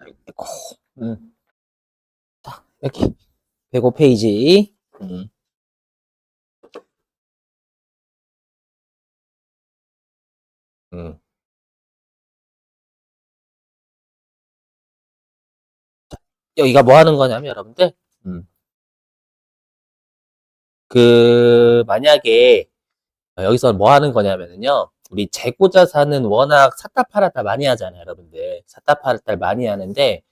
아이고, 자, 여기 105페이지. 음. 여기가 뭐 하는 거냐면 여러분들, 만약에 여기서 뭐 하는 거냐면요. 우리 재고자산은 워낙 샀다 팔았다 많이 하잖아요, 여러분들. 샀다 팔았다 많이 하는데,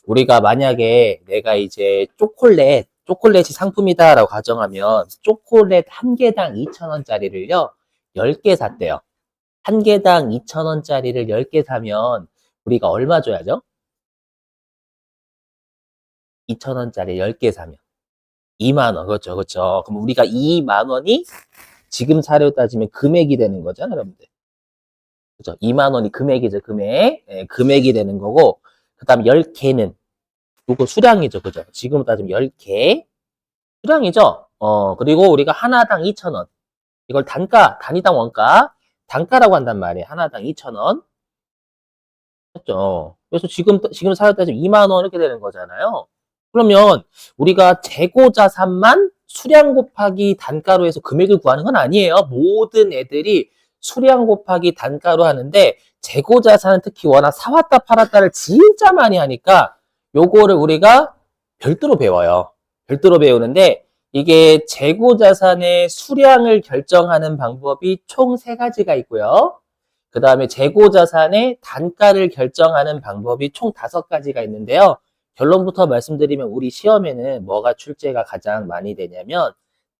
우리가 만약에 내가 이제 초콜릿이 상품이다라고 가정하면, 초콜릿 한 개당 2,000원짜리를요, 10개 샀대요. 한 개당 2,000원짜리를 10개 사면, 우리가 얼마 줘야죠? 2,000원짜리 10개 사면. 2만 원, 그렇죠, 그렇죠. 그럼 우리가 2만 원이 지금 사료 따지면 금액이 되는 거잖아요, 여러분들. 그죠? 2만 원이 금액이죠, 금액. 예, 금액이 되는 거고, 그 다음 10개는, 요거 수량이죠, 그죠? 지금 따지면 10개. 수량이죠? 그리고 우리가 하나당 2,000원. 이걸 단위당 원가. 단가라고 한단 말이에요. 하나당 2,000원. 맞죠? 그래서 지금 사료 따지면 2만 원 이렇게 되는 거잖아요. 그러면 우리가 재고자산만 수량 곱하기 단가로 해서 금액을 구하는 건 아니에요. 모든 애들이 수량 곱하기 단가로 하는데 재고자산은 특히 워낙 사왔다 팔았다를 진짜 많이 하니까 요거를 우리가 별도로 배워요. 별도로 배우는데 이게 재고자산의 수량을 결정하는 방법이 총 3가지가 있고요. 그 다음에 재고자산의 단가를 결정하는 방법이 총 5가지가 있는데요. 결론부터 말씀드리면 우리 시험에는 뭐가 출제가 가장 많이 되냐면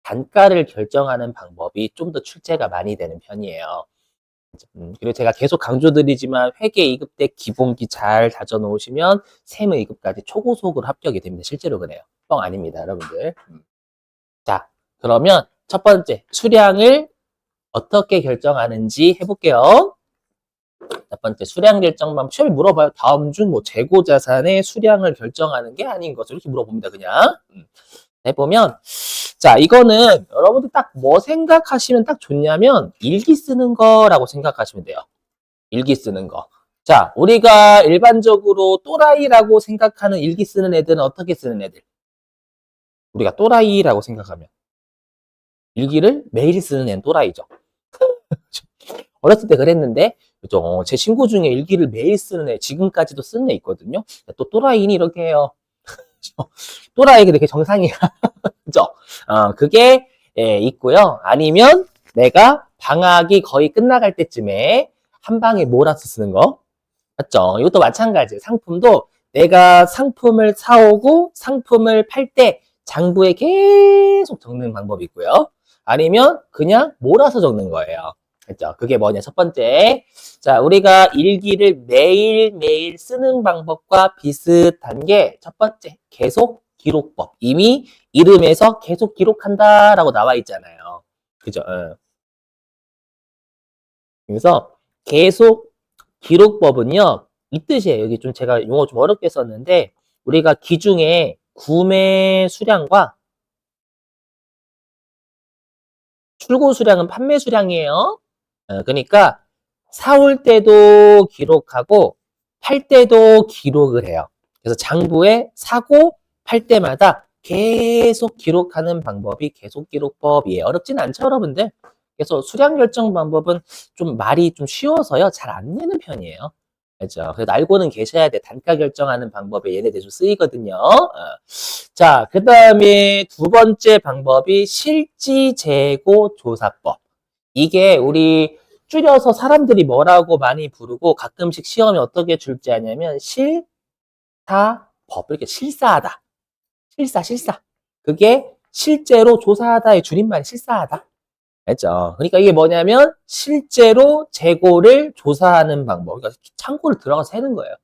단가를 결정하는 방법이 좀 더 출제가 많이 되는 편이에요. 그리고 제가 계속 강조드리지만 회계 2급 때 기본기 잘 다져 놓으시면 세무 2급까지 초고속으로 합격이 됩니다. 실제로 그래요. 뻥 아닙니다, 여러분들. 자, 그러면 첫 번째 수량을 어떻게 결정하는지 해볼게요. 첫 번째 수량 결정 방법 시험에 물어봐요. 다음 중 뭐 재고 자산의 수량을 결정하는 게 아닌 것을 이렇게 물어봅니다. 그냥 해보면 자 이거는 여러분들 딱 뭐 생각하시면 딱 좋냐면 일기 쓰는 거라고 생각하시면 돼요. 일기 쓰는 거. 자 우리가 일반적으로 또라이라고 생각하는 일기 쓰는 애들은 어떻게 쓰는 애들? 우리가 또라이라고 생각하면 일기를 매일 쓰는 애는 또라이죠. 어렸을 때 그랬는데 그죠? 제 친구 중에 일기를 매일 쓰는 애, 지금까지도 쓰는 애 있거든요. 또 또라이니 이렇게 해요. 또라이 근데 그게 정상이야. 그죠? 그게 있고요. 아니면 내가 방학이 거의 끝나갈 때쯤에 한 방에 몰아서 쓰는 거. 맞죠? 이것도 마찬가지예요. 상품도 내가 상품을 사오고 상품을 팔 때 장부에 계속 적는 방법이 있고요. 아니면 그냥 몰아서 적는 거예요. 그죠? 그게 뭐냐? 첫 번째. 자, 우리가 일기를 매일매일 쓰는 방법과 비슷한 게 첫 번째, 계속 기록법. 이미 이름에서 계속 기록한다라고 나와 있잖아요. 그죠? 그래서 계속 기록법은요, 이 뜻이에요. 여기 좀 제가 용어 좀 어렵게 썼는데, 우리가 기중에 구매 수량과 출고 수량은 판매 수량이에요. 그러니까 사올 때도 기록하고 팔 때도 기록을 해요. 그래서 장부에 사고 팔 때마다 계속 기록하는 방법이 계속 기록법이에요. 어렵진 않죠, 여러분들? 그래서 수량 결정 방법은 좀 말이 좀 쉬워서요. 잘 안 내는 편이에요. 그렇죠. 그래서 알고는 계셔야 돼. 단가 결정하는 방법에 얘네들 좀 쓰이거든요. 자, 그 다음에 두 번째 방법이 실지재고조사법. 이게 우리 줄여서 사람들이 뭐라고 많이 부르고 가끔씩 시험에 어떻게 출제하냐면 실사법 이렇게 실사하다. 실사. 그게 실제로 조사하다의 줄임말이 실사하다. 알죠? 그러니까 이게 뭐냐면 실제로 재고를 조사하는 방법. 그러니까 창고를 들어가서 세는 거예요.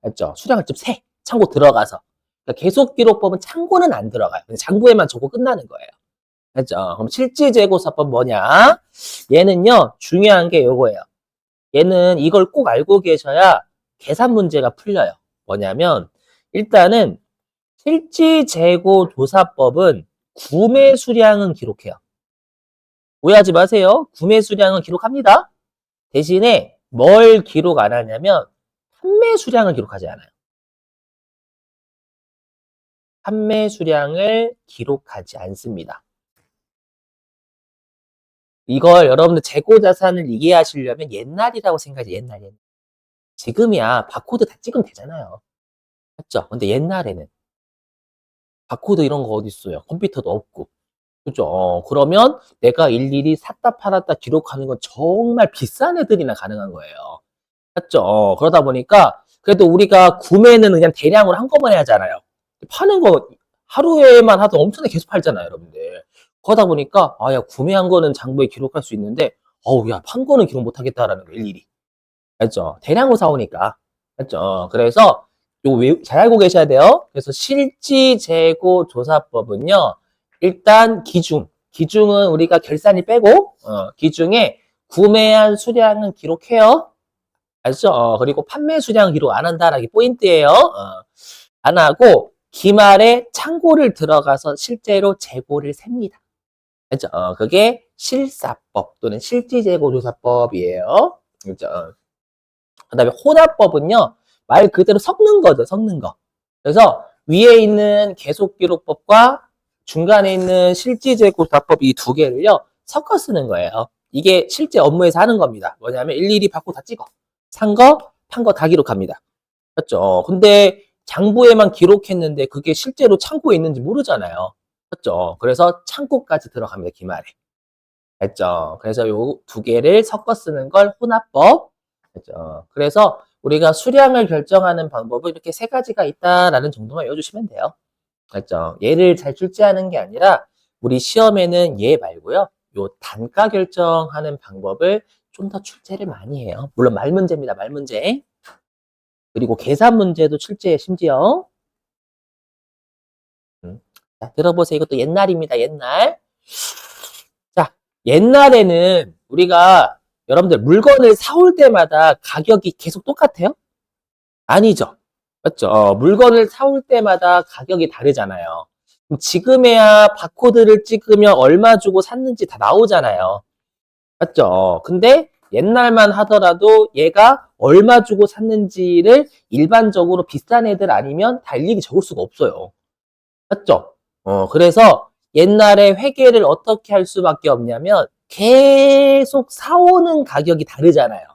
알죠? 수량을 좀 세. 창고 들어가서. 그러니까 계속 기록법은 창고는 안 들어가요. 장부에만 적고 끝나는 거예요. 알죠? 그럼 실지재고사법 뭐냐? 얘는요, 중요한 게 요거예요. 얘는 이걸 꼭 알고 계셔야 계산 문제가 풀려요. 뭐냐면, 일단은 실지재고조사법은 구매 수량은 기록해요. 오해하지 마세요. 구매 수량은 기록합니다. 대신에 뭘 기록 안 하냐면 판매 수량을 기록하지 않아요. 판매 수량을 기록하지 않습니다. 이걸 여러분들 재고 자산을 이해하시려면 옛날이라고 생각하지, 옛날. 지금이야 바코드 다 찍으면 되잖아요. 맞죠? 근데 옛날에는 바코드 이런 거 어디 있어요? 컴퓨터도 없고. 그죠? 그러면 내가 일일이 샀다 팔았다 기록하는 건 정말 비싼 애들이나 가능한 거예요. 맞죠? 그러다 보니까 그래도 우리가 구매는 그냥 대량으로 한꺼번에 하잖아요. 파는 거 하루에만 하도 엄청나게 계속 팔잖아요, 여러분들. 그러다 보니까 아, 야, 구매한 거는 장부에 기록할 수 있는데 어우, 야, 판 거는 기록 못 하겠다라는 거 일일이. 맞죠? 대량으로 사오니까. 맞죠? 그래서 요거 잘 알고 계셔야 돼요. 그래서 실지 재고 조사법은요. 일단 기중은 우리가 결산이 빼고 기중에 구매한 수량은 기록해요. 알죠? 그리고 판매 수량은 기록 안 한다라는 게 포인트예요. 안 하고 기말에 창고를 들어가서 실제로 재고를 셉니다. 알죠? 그게 실사법 또는 실지재고조사법이에요. 그죠? 그다음에 혼합법은요. 말 그대로 섞는 거죠. 섞는 거. 그래서 위에 있는 계속기록법과 중간에 있는 실지재고조사법 이 두 개를요. 섞어 쓰는 거예요. 이게 실제 업무에서 하는 겁니다. 뭐냐면 일일이 받고 다 찍어. 산 거, 판 거 다 기록합니다. 맞죠? 근데 장부에만 기록했는데 그게 실제로 창고에 있는지 모르잖아요. 맞죠? 그래서 창고까지 들어갑니다. 기말에. 알죠? 그래서 요 두 개를 섞어 쓰는 걸 혼합법. 알죠? 그래서 우리가 수량을 결정하는 방법은 이렇게 세 가지가 있다라는 정도만 외워주시면 돼요. 알죠? 얘를 잘 출제하는 게 아니라 우리 시험에는 얘 말고요. 요 단가 결정하는 방법을 좀 더 출제를 많이 해요. 물론 말 문제입니다. 말 문제. 그리고 계산 문제도 출제해 심지어. 자, 들어보세요. 이것도 옛날입니다. 옛날. 자, 옛날에는 우리가 여러분들 물건을 사올 때마다 가격이 계속 똑같아요? 아니죠. 맞죠? 물건을 사올 때마다 가격이 다르잖아요. 그럼 지금에야 바코드를 찍으면 얼마 주고 샀는지 다 나오잖아요. 맞죠? 근데 옛날만 하더라도 얘가 얼마 주고 샀는지를 일반적으로 비싼 애들 아니면 다 일일이 적을 수가 없어요. 맞죠? 그래서 옛날에 회계를 어떻게 할 수밖에 없냐면 계속 사오는 가격이 다르잖아요.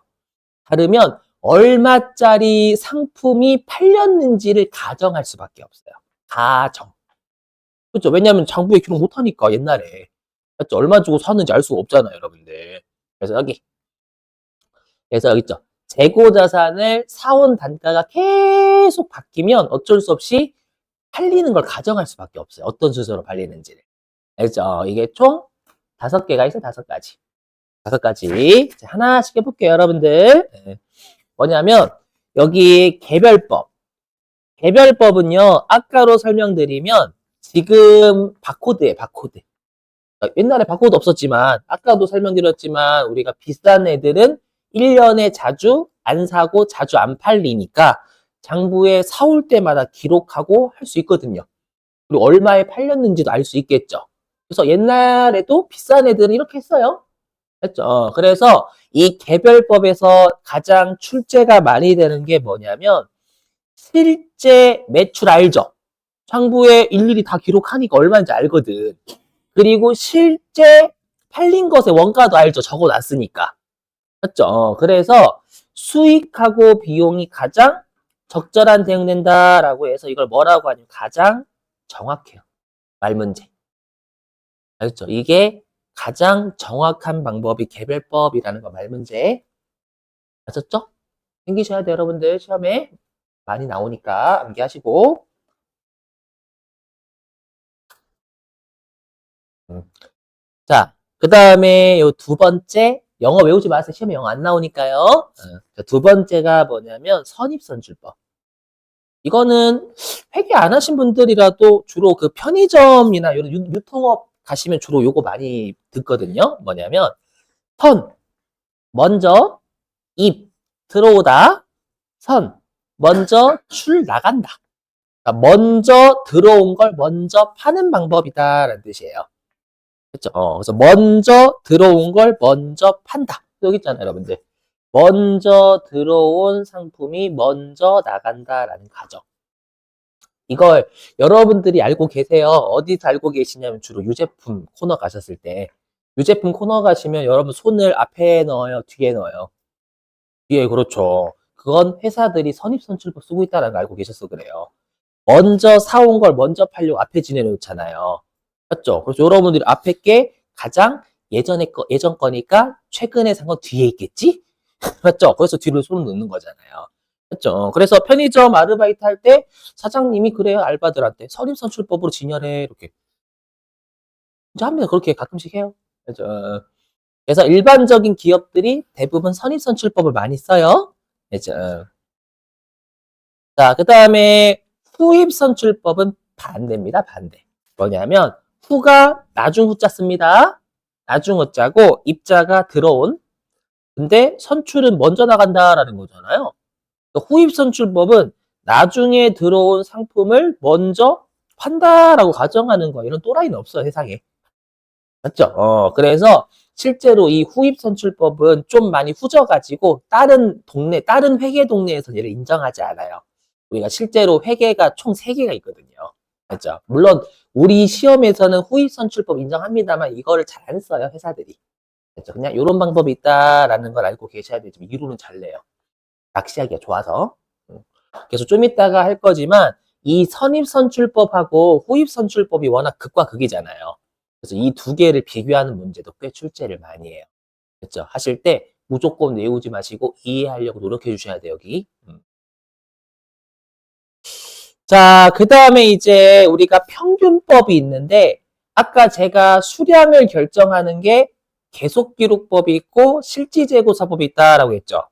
다르면 얼마짜리 상품이 팔렸는지를 가정할 수밖에 없어요. 가정. 그렇죠? 왜냐하면 장부에 기록 못하니까 옛날에. 맞죠? 얼마 주고 샀는지 알 수가 없잖아요, 여러분들. 그래서 여기 있죠. 재고 자산을 사온 단가가 계속 바뀌면 어쩔 수 없이 팔리는 걸 가정할 수밖에 없어요. 어떤 순서로 팔리는지를. 알죠? 이게 총 5개가 있어요. 5가지. 5가지. 하나씩 해볼게요, 여러분들. 네. 뭐냐면 여기 개별법. 개별법은요. 아까로 설명드리면 지금 바코드예요. 바코드. 옛날에 바코드 없었지만 아까도 설명드렸지만 우리가 비싼 애들은 1년에 자주 안 사고 자주 안 팔리니까 장부에 사올 때마다 기록하고 할 수 있거든요. 그리고 얼마에 팔렸는지도 알 수 있겠죠. 그래서 옛날에도 비싼 애들은 이렇게 했어요. 했죠. 그래서 이 개별법에서 가장 출제가 많이 되는 게 뭐냐면 실제 매출 알죠? 장부에 일일이 다 기록하니까 얼마인지 알거든. 그리고 실제 팔린 것의 원가도 알죠? 적어놨으니까. 맞죠? 그래서 수익하고 비용이 가장 적절한 대응된다라고 해서 이걸 뭐라고 하냐면 가장 정확해요. 말 문제. 알겠죠? 이게 가장 정확한 방법이 개별법이라는 거 말 문제. 아셨죠? 챙기셔야 돼요, 여러분들. 시험에 많이 나오니까 암기하시고. 자, 그 다음에 요 두 번째, 영어 외우지 마세요. 시험에 영어 안 나오니까요. 두 번째가 뭐냐면 선입선출법. 이거는 회계 안 하신 분들이라도 주로 그 편의점이나 이런 유통업 가시면 주로 요거 많이 듣거든요. 뭐냐면 선, 먼저 입, 들어오다, 선, 먼저 출, 나간다. 그러니까 먼저 들어온 걸 먼저 파는 방법이다라는 뜻이에요. 그렇죠? 그래서 먼저 들어온 걸 먼저 판다. 여기 있잖아요, 여러분들. 먼저 들어온 상품이 먼저 나간다라는 가정. 이걸 여러분들이 알고 계세요? 어디서 알고 계시냐면 주로 유제품 코너 가셨을 때. 유제품 코너 가시면 여러분 손을 앞에 넣어요? 뒤에 넣어요? 뒤에, 그렇죠. 그건 회사들이 선입선출법 쓰고 있다는 걸 알고 계셔서 그래요. 먼저 사온 걸 먼저 팔려고 앞에 지내놓잖아요. 맞죠? 그래서 여러분들이 앞에 게 가장 예전 거니까 최근에 산 건 뒤에 있겠지? 맞죠? 그래서 뒤로 손을 넣는 거잖아요. 맞죠? 그래서 편의점 아르바이트 할 때 사장님이 그래요, 알바들한테. 선임선출법으로 진열해. 이렇게. 진짜 합니다. 그렇게 가끔씩 해요. 그죠? 그래서 일반적인 기업들이 대부분 선임선출법을 많이 써요. 그죠? 자, 그 다음에 후입선출법은 반대입니다. 반대. 뭐냐면 후가 나중 후자 씁니다. 나중 후자고 입자가 들어온. 근데 선출은 먼저 나간다라는 거잖아요. 그러니까 후입선출법은 나중에 들어온 상품을 먼저 판다라고 가정하는 거. 이런 또라이는 없어요, 세상에. 맞죠? 그래서 실제로 이 후입선출법은 좀 많이 후져가지고 다른 동네, 다른 회계 동네에서 얘를 인정하지 않아요. 우리가 실제로 회계가 총 3개가 있거든요. 맞죠? 물론 우리 시험에서는 후입선출법 인정합니다만 이거를 잘 안 써요, 회사들이. 그렇죠? 그냥 이런 방법이 있다라는 걸 알고 계셔야 되지만 이론은 잘 내요. 낚시하기가 좋아서. 그래서 좀 이따가 할 거지만 이 선입선출법하고 후입선출법이 워낙 극과 극이잖아요. 그래서 이 두 개를 비교하는 문제도 꽤 출제를 많이 해요. 그렇죠? 하실 때 무조건 외우지 마시고 이해하려고 노력해 주셔야 돼요, 여기. 자, 그 다음에 이제 우리가 평균법이 있는데 아까 제가 수량을 결정하는 게 계속기록법이 있고 실지재고사법이 있다라고 했죠.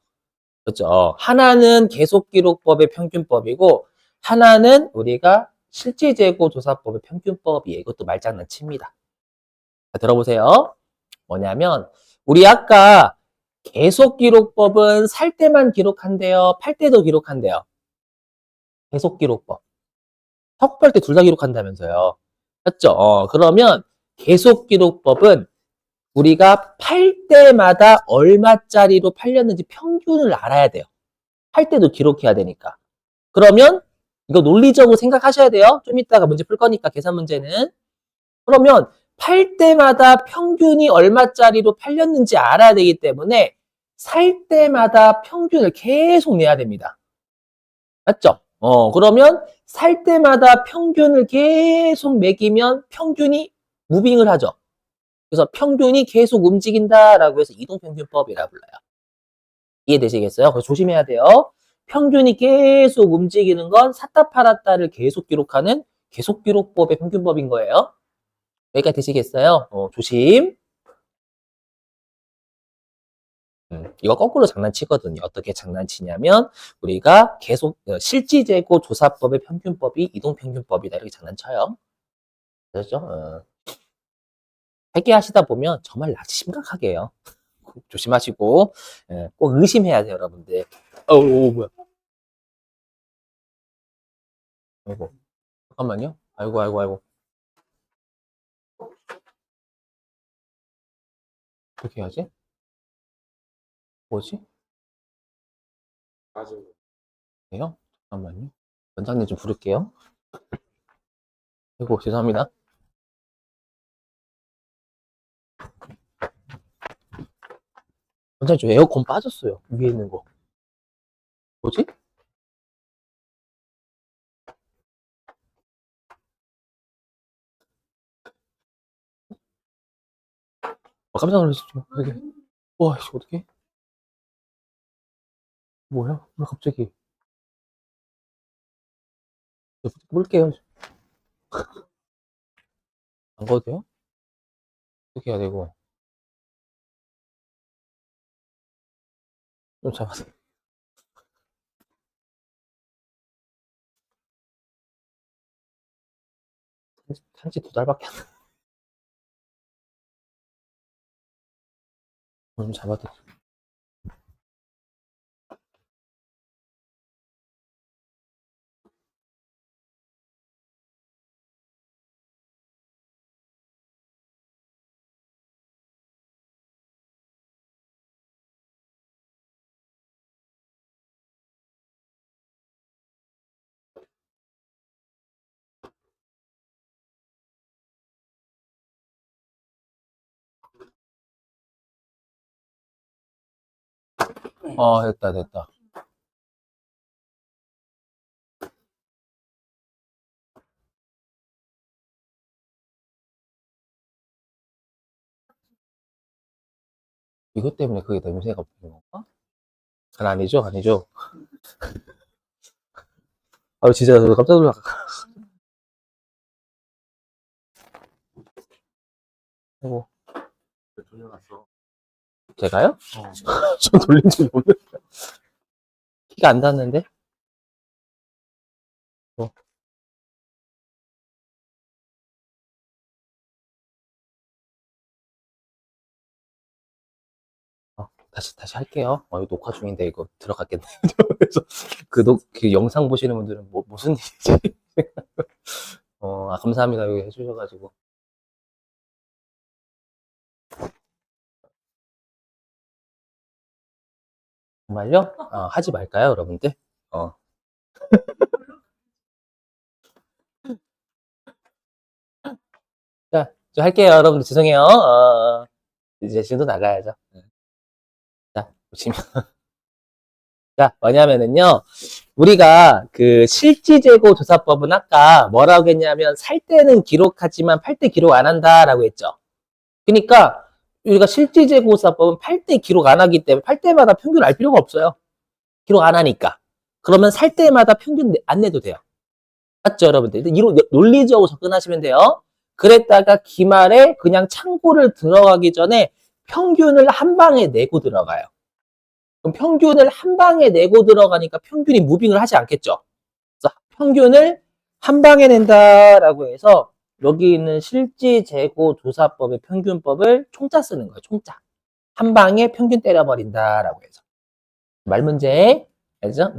그렇죠. 하나는 계속기록법의 평균법이고 하나는 우리가 실질재고조사법의 평균법이에요. 이것도 말장난 칩니다. 자, 들어보세요. 뭐냐면 우리 아까 계속기록법은 살 때만 기록한대요. 팔 때도 기록한대요. 계속기록법. 턱팔 때 둘 다 기록한다면서요. 맞죠? 그러면 계속기록법은 우리가 팔 때마다 얼마짜리로 팔렸는지 평균을 알아야 돼요. 팔 때도 기록해야 되니까. 그러면 이거 논리적으로 생각하셔야 돼요. 좀 이따가 문제 풀 거니까 계산 문제는. 그러면 팔 때마다 평균이 얼마짜리로 팔렸는지 알아야 되기 때문에 살 때마다 평균을 계속 내야 됩니다. 맞죠? 그러면 살 때마다 평균을 계속 매기면 평균이 무빙을 하죠. 그래서 평균이 계속 움직인다라고 해서 이동평균법이라고 불러요. 이해되시겠어요? 그래서 조심해야 돼요. 평균이 계속 움직이는 건 샀다 팔았다를 계속 기록하는 계속기록법의 평균법인 거예요. 여기까지 되시겠어요? 조심. 이거 거꾸로 장난치거든요. 어떻게 장난치냐면 우리가 계속 실지재고 조사법의 평균법이 이동평균법이다 이렇게 장난쳐요. 그렇죠? 회계하시다 보면 정말 낚시 심각하게 해요. 조심하시고 꼭 의심해야 돼요, 여러분들. 뭐야? 아이고, 잠깐만요. 아이고, 아이고, 아이고. 어떻게 해야지? 뭐지? 돼요? 잠깐만요. 원장님 좀 부를게요. 아이고, 죄송합니다. 원장님 저 에어컨 빠졌어요. 위에 있는 거. 뭐지? 깜짝 놀랐어. 이게. 와, 씨, 어떡해? 뭐야? 왜 갑자기? 볼게요. 안 가도 돼요? 어떻게 해야 되고? 좀 잡아서. 산지 2달밖에 안 돼. 좀 잡아도 돼. 됐다, 됐다. 이것 때문에 그게 냄새가 붙는 건가? 아니죠, 아니죠. 진짜 깜짝 놀라. 아이고. 돌려놨어. 제가요? 저 돌린 적이 없는데. 키가 안 닿는데? 어, 다시 할게요. 이거 녹화 중인데 이거 들어갔겠네. 그래서 그 영상 보시는 분들은 무슨 일이지? 감사합니다. 여기 해주셔가지고. 정말요? 하지 말까요, 여러분들? 자, 저 할게요, 여러분들. 죄송해요. 이제 지금도 나가야죠. 자, 보시면. 자, 뭐냐면은요. 우리가 그 실지재고 조사법은 아까 뭐라고 했냐면 살 때는 기록하지만 팔 때 기록 안 한다라고 했죠. 그러니까 우리가 실지재고조사법은 팔 때 기록 안 하기 때문에 팔 때마다 평균 알 필요가 없어요. 기록 안 하니까. 그러면 살 때마다 평균 안 내도 돼요. 맞죠, 여러분들? 이런 논리적으로 접근하시면 돼요. 그랬다가 기말에 그냥 참고를 들어가기 전에 평균을 한 방에 내고 들어가요. 그럼 평균을 한 방에 내고 들어가니까 평균이 무빙을 하지 않겠죠. 그래서 평균을 한 방에 낸다라고 해서 여기 있는 실지재고조사법의 평균법을 총자 쓰는 거예요. 총자. 한 방에 평균 때려버린다라고 해서. 말 문제. 알죠?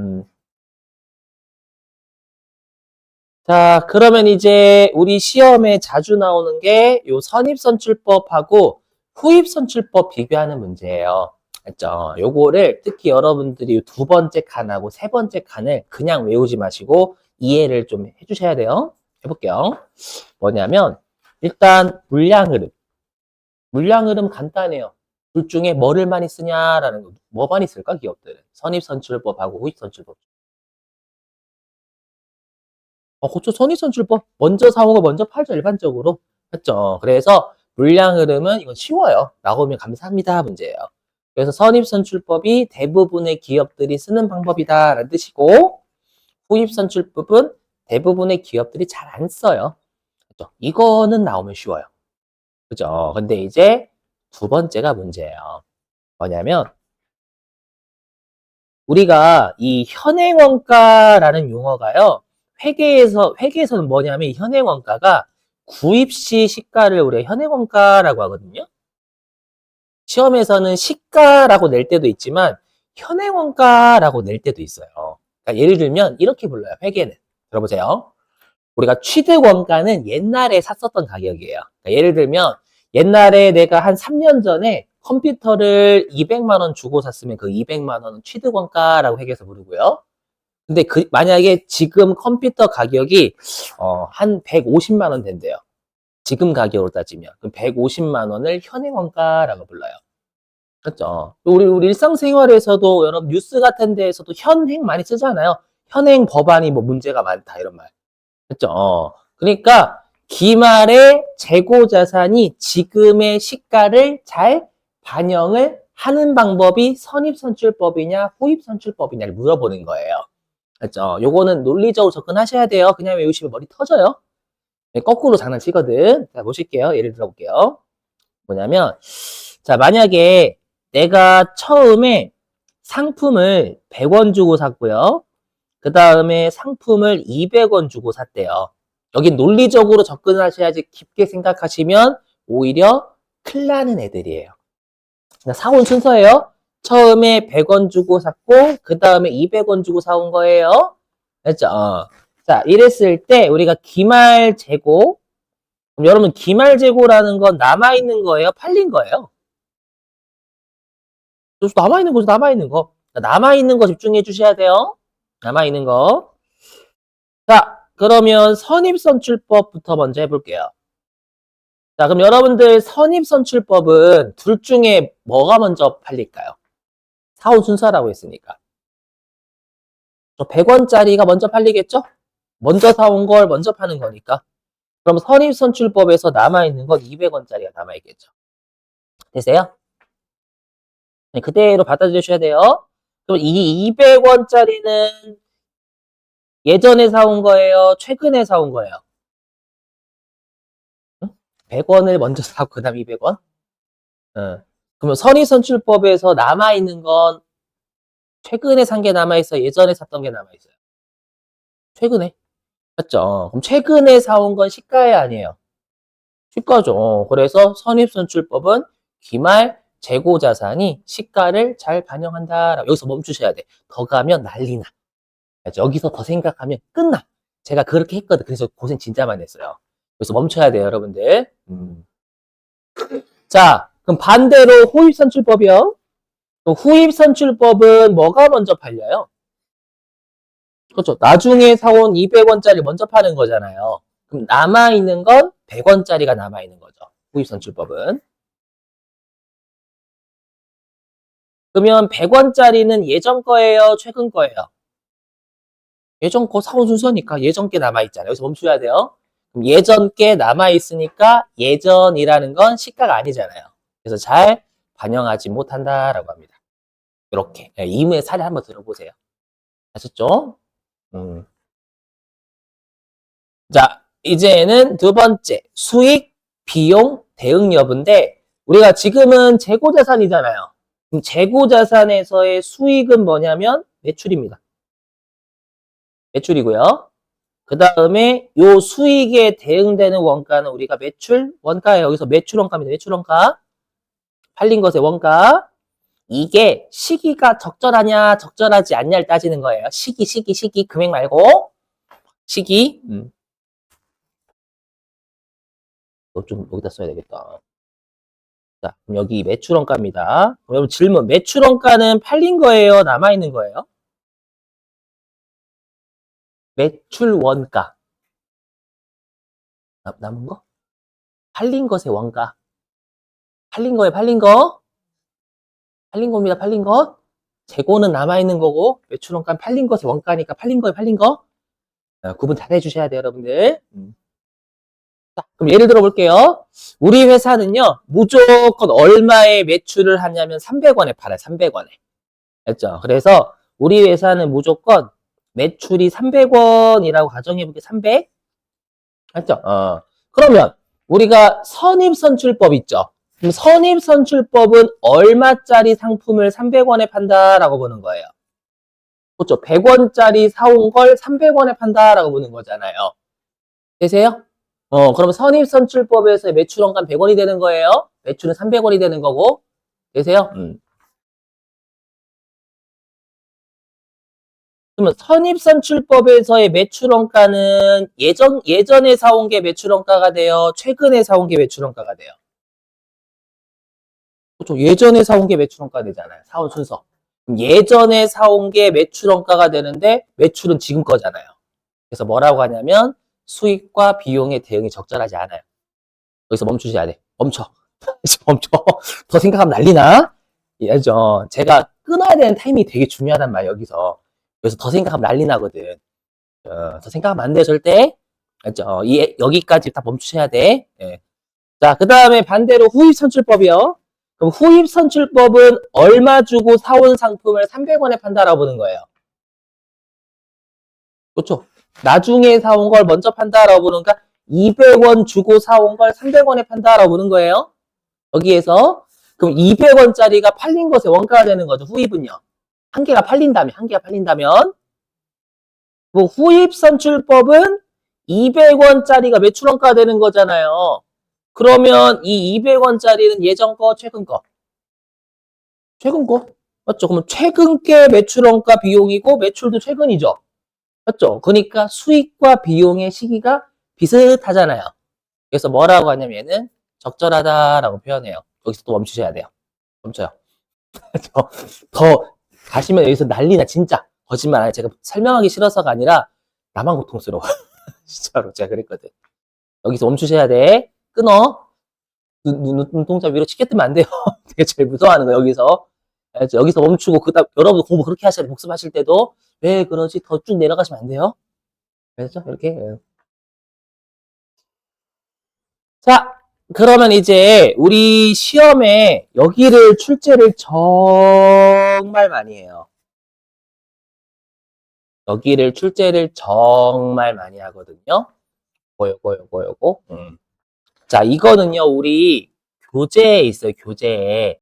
자, 그러면 이제 우리 시험에 자주 나오는 게 요 선입선출법하고 후입선출법 비교하는 문제예요. 알죠? 요거를 특히 여러분들이 두 번째 칸하고 세 번째 칸을 그냥 외우지 마시고 이해를 좀 해주셔야 돼요. 해볼게요. 뭐냐면 일단 물량 흐름. 물량 흐름 간단해요. 둘 중에 뭐를 많이 쓰냐라는 거. 뭐 많이 쓸까, 기업들은? 선입선출법하고 후입선출법. 그쵸. 선입선출법. 먼저 사오고 먼저 팔죠, 일반적으로. 맞죠? 그래서 물량 흐름은 이건 쉬워요. 나오면 감사합니다 문제예요. 그래서 선입선출법이 대부분의 기업들이 쓰는 방법이다라는 뜻이고, 후입선출법은 대부분의 기업들이 잘 안 써요. 그죠? 이거는 나오면 쉬워요. 그죠? 근데 이제 두 번째가 문제예요. 뭐냐면 우리가 이 현행원가라는 용어가요. 회계에서는 뭐냐면 이 현행원가가 구입시 시가를 우리가 현행원가라고 하거든요. 시험에서는 시가라고 낼 때도 있지만 현행원가라고 낼 때도 있어요. 그러니까 예를 들면 이렇게 불러요. 회계는. 들어보세요. 우리가 취득원가는 옛날에 샀었던 가격이에요. 그러니까 예를 들면 옛날에 내가 한 3년 전에 컴퓨터를 200만 원 주고 샀으면 그 200만 원은 취득원가라고 회계에서 부르고요. 근데 만약에 지금 컴퓨터 가격이 한 150만 원 된대요. 지금 가격으로 따지면 그럼 150만 원을 현행원가라고 불러요. 그렇죠? 우리 일상생활에서도 여러분 뉴스 같은 데에서도 현행 많이 쓰잖아요. 현행 법안이 뭐 문제가 많다 이런 말. 그렇죠? 그러니까 기말의 재고 자산이 지금의 시가를 잘 반영을 하는 방법이 선입선출법이냐 후입선출법이냐를 물어보는 거예요. 그렇죠? 요거는 논리적으로 접근하셔야 돼요. 그냥 외우시면 머리 터져요. 네, 거꾸로 장난치거든. 자, 보실게요. 예를 들어 볼게요. 뭐냐면 자, 만약에 내가 처음에 상품을 100원 주고 샀고요. 그 다음에 상품을 200원 주고 샀대요. 여기 논리적으로 접근하셔야지. 깊게 생각하시면 오히려 큰일 나는 애들이에요. 사온 순서예요. 처음에 100원 주고 샀고 그 다음에 200원 주고 사온 거예요. 됐죠? 자, 이랬을 때 우리가 기말 재고, 그럼 여러분 기말 재고라는 건 남아있는 거예요? 팔린 거예요? 남아있는 거죠, 남아있는 거. 남아있는 거 집중해 주셔야 돼요. 남아있는 거. 자, 그러면 선입선출법부터 먼저 해볼게요. 자, 그럼 여러분들 선입선출법은 둘 중에 뭐가 먼저 팔릴까요? 사온 순서라고 했으니까. 100원짜리가 먼저 팔리겠죠? 먼저 사온 걸 먼저 파는 거니까. 그럼 선입선출법에서 남아있는 건 200원짜리가 남아있겠죠. 되세요? 네, 그대로 받아주셔야 돼요. 그럼 이 200원짜리는 예전에 사온 거예요? 최근에 사온 거예요? 100원을 먼저 사고 그 다음 200원? 그러면 선입선출법에서 남아있는 건 최근에 산 게 남아있어요? 예전에 샀던 게 남아있어요? 최근에? 맞죠? 그럼 최근에 사온 건 시가에 아니에요? 시가죠. 그래서 선입선출법은 기말 재고자산이 시가를 잘 반영한다. 여기서 멈추셔야 돼. 더 가면 난리나. 여기서 더 생각하면 끝나. 제가 그렇게 했거든. 그래서 고생 진짜 많이 했어요. 여기서 멈춰야 돼요, 여러분들. 자, 그럼 반대로 후입선출법이요. 후입선출법은 뭐가 먼저 팔려요? 그렇죠. 나중에 사온 200원짜리 먼저 파는 거잖아요. 그럼 남아있는 건 100원짜리가 남아있는 거죠. 후입선출법은. 그러면 100원짜리는 예전 거예요? 최근 거예요? 예전 거 사온 순서니까 예전 게 남아있잖아요. 여기서 멈춰야 돼요. 그럼 예전 게 남아있으니까 예전이라는 건 시가가 아니잖아요. 그래서 잘 반영하지 못한다라고 합니다. 이렇게. 이문의 사례 한번 들어보세요. 아셨죠? 자, 이제는 두 번째, 수익, 비용, 대응 여부인데, 우리가 지금은 재고자산이잖아요. 그럼 재고자산에서의 수익은 뭐냐면 매출입니다. 매출이고요. 그 다음에 요 수익에 대응되는 원가는 우리가 매출, 원가예요. 여기서 매출 원가입니다. 매출 원가. 팔린 것의 원가. 이게 시기가 적절하냐, 적절하지 않냐를 따지는 거예요. 시기. 금액 말고. 시기. 좀 여기다 써야 되겠다. 자, 그럼 여기 매출원가입니다. 여러분 질문, 매출원가는 팔린 거예요? 남아있는 거예요? 매출원가. 남은 거? 팔린 것의 원가. 팔린 거예요, 팔린 거? 팔린 겁니다, 팔린 것. 재고는 남아있는 거고, 매출원가는 팔린 것의 원가니까 팔린 거예요, 팔린 거. 구분 잘 해주셔야 돼요, 여러분들. 자, 그럼 예를 들어 볼게요. 우리 회사는요, 무조건 얼마에 매출을 하냐면 300원에 팔아요, 300원에. 됐죠? 그래서 우리 회사는 무조건 매출이 300원이라고 가정해볼게. 300. 맞죠? 그러면 우리가 선입선출법 있죠? 그럼 선입선출법은 얼마짜리 상품을 300원에 판다라고 보는 거예요. 그렇죠? 100원짜리 사온 걸 300원에 판다라고 보는 거잖아요. 되세요? 그러면 선입선출법에서 매출원가는 100원이 되는 거예요. 매출은 300원이 되는 거고. 되세요? 그러면 선입선출법에서의 매출원가는 예전에 사온 게 매출원가가 돼요? 최근에 사온 게 매출원가가 돼요? 그렇죠. 예전에 사온 게 매출원가가 되잖아요. 사온 순서. 그럼 예전에 사온 게 매출원가가 되는데 매출은 지금 거잖아요. 그래서 뭐라고 하냐면 수익과 비용의 대응이 적절하지 않아요. 여기서 멈추셔야 돼. 멈춰. 멈춰. 더 생각하면 난리나? 알죠? 제가 끊어야 되는 타이밍이 되게 중요하단 말이에요, 여기서. 그래서 더 생각하면 난리 나거든. 더 생각하면 안 돼, 절대. 알죠? 여기까지 다 멈추셔야 돼. 예. 자, 그 다음에 반대로 후입선출법이요. 그럼 후입선출법은 얼마 주고 사온 상품을 300원에 판다라고 보는 거예요. 그렇죠? 나중에 사온 걸 먼저 판다라고 보는가? 200원 주고 사온 걸 300원에 판다라고 보는 거예요. 여기에서 그럼 200원짜리가 팔린 것의 원가가 되는 거죠. 후입은요. 한 개가 팔린다면 뭐 후입선출법은 200원짜리가 매출원가가 되는 거잖아요. 그러면 이 200원짜리는 예전 거, 최근 거? 최근 거? 맞죠? 그러면 최근 게 매출원가 비용이고 매출도 최근이죠. 맞죠? 그러니까 수익과 비용의 시기가 비슷하잖아요. 그래서 뭐라고 하냐면 얘는 적절하다라고 표현해요. 여기서 또 멈추셔야 돼요. 멈춰요. 더 가시면 여기서 난리나 진짜. 거짓말 아니에요. 제가 설명하기 싫어서가 아니라 나만 고통스러워. 진짜로 제가 그랬거든. 여기서 멈추셔야 돼. 끊어. 눈동자 위로 치게 뜨면 안 돼요. 되게 제일 무서워하는 거 여기서. 알죠? 여기서 멈추고, 그다음, 여러분 공부 그렇게 하셔야 돼요. 복습하실 때도. 왜 그러지? 더 쭉 내려가시면 안 돼요? 알죠? 이렇게. 예. 자, 그러면 이제 우리 시험에 여기를 출제를 정말 많이 해요. 여기를 출제를 정말 많이 하거든요. 요거. 자, 이거는요, 우리 교재에 있어요, 교재에.